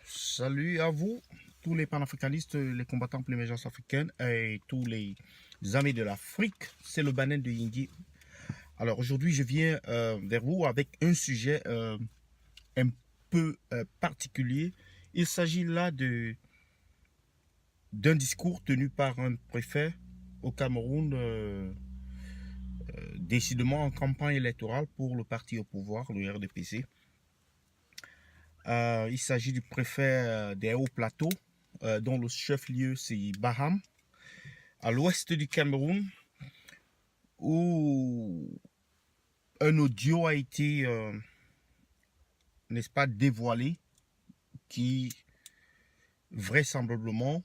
Salut à vous, tous les panafricanistes, les combattants pour l'émergence africaine et tous les amis de l'Afrique. C'est le Banen de Yindi. Alors aujourd'hui, je viens vers vous avec un sujet un peu particulier. Il s'agit là d'un discours tenu par un préfet au Cameroun, décidément en campagne électorale pour le parti au pouvoir, le RDPC. Il s'agit du préfet des Hauts Plateaux, dont le chef-lieu c'est Baham, à l'ouest du Cameroun, où un audio a été, n'est-ce pas, dévoilé, qui vraisemblablement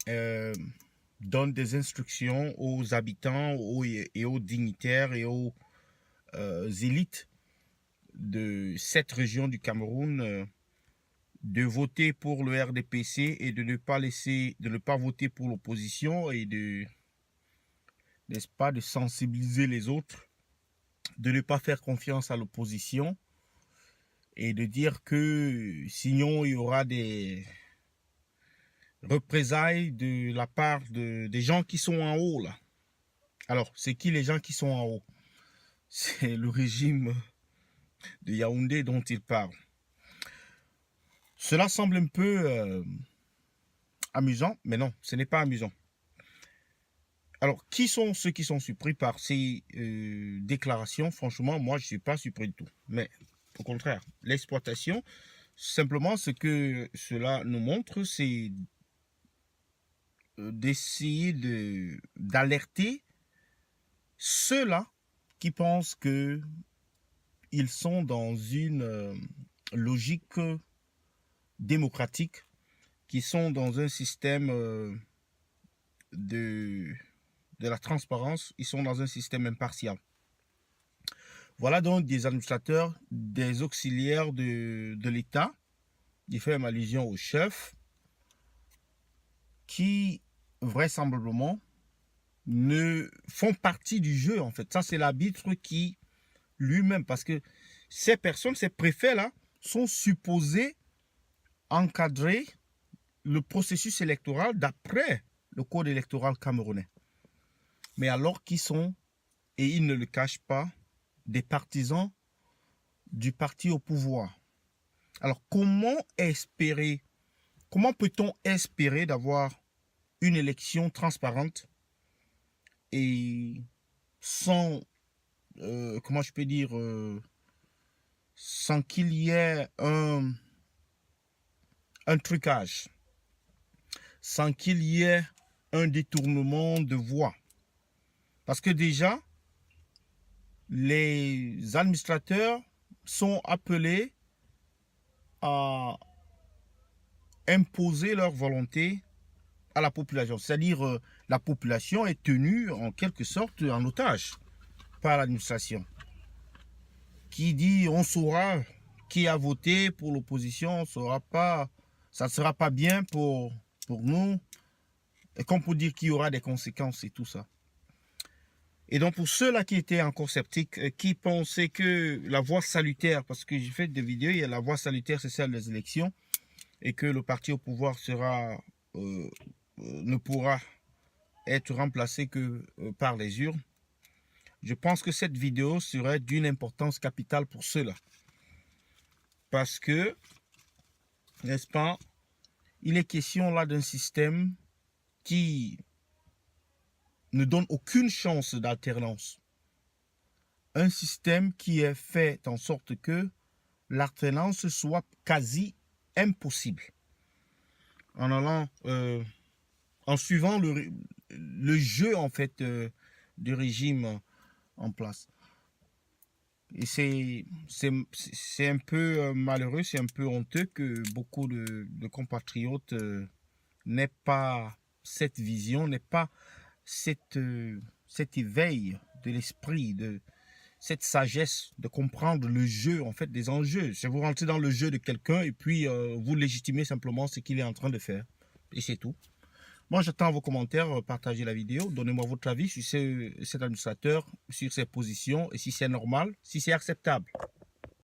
donne des instructions aux habitants et aux dignitaires et aux élites de cette région du Cameroun de voter pour le RDPC et de ne pas voter pour l'opposition et n'est-ce pas, de sensibiliser les autres, de ne pas faire confiance à l'opposition et de dire que sinon il y aura des représailles de la part des gens qui sont en haut là. Alors, c'est qui les gens qui sont en haut? C'est le régime de Yaoundé dont il parle. Cela semble un peu amusant, mais non, ce n'est pas amusant. Alors, qui sont ceux qui sont surpris par ces déclarations? Franchement, moi, je ne suis pas surpris du tout. Mais au contraire, l'exploitation, simplement ce que cela nous montre, c'est d'essayer d'alerter ceux-là qui pensent qu'ils sont dans une logique démocratique, qui sont dans un système de la transparence, ils sont dans un système impartial. Voilà donc des administrateurs, des auxiliaires de l'État, qui fait allusion au chef, qui vraisemblablement ne font partie du jeu en fait. Ça c'est l'arbitre qui lui-même, parce que ces personnes, ces préfets-là, sont supposés encadrer le processus électoral d'après le code électoral camerounais. Mais alors qu'ils sont, et ils ne le cachent pas, des partisans du parti au pouvoir. Alors comment peut-on espérer d'avoir une élection transparente et sans, comment je peux dire, sans qu'il y ait un trucage, sans qu'il y ait un détournement de voix? Parce que déjà, les administrateurs sont appelés à imposer leur volonté à la population. C'est-à-dire la population est tenue en quelque sorte en otage par l'administration, qui dit on saura qui a voté pour l'opposition, on saura pas, ça ne sera pas bien pour nous, et qu'on peut dire qu'il y aura des conséquences et tout ça. Et donc pour ceux-là qui étaient encore sceptiques, qui pensaient que la voie salutaire, parce que j'ai fait des vidéos, il y a la voie salutaire, c'est celle des élections, et que le parti au pouvoir ne pourra être remplacé que par les urnes, je pense que cette vidéo serait d'une importance capitale pour ceux-là. Parce que, n'est-ce pas, il est question là d'un système qui ne donne aucune chance d'alternance. Un système qui est fait en sorte que l'alternance soit quasi impossible. En allant, en suivant le jeu en fait du régime en place. Et c'est un peu malheureux, c'est un peu honteux que beaucoup de compatriotes n'aient pas cette vision, n'aient pas cet éveil de l'esprit, de cette sagesse de comprendre le jeu, en fait, des enjeux. C'est vous rentrez dans le jeu de quelqu'un et puis vous légitimez simplement ce qu'il est en train de faire. Et c'est tout. Moi, j'attends vos commentaires, partagez la vidéo, donnez-moi votre avis sur cet administrateur, sur ses positions et si c'est normal, si c'est acceptable.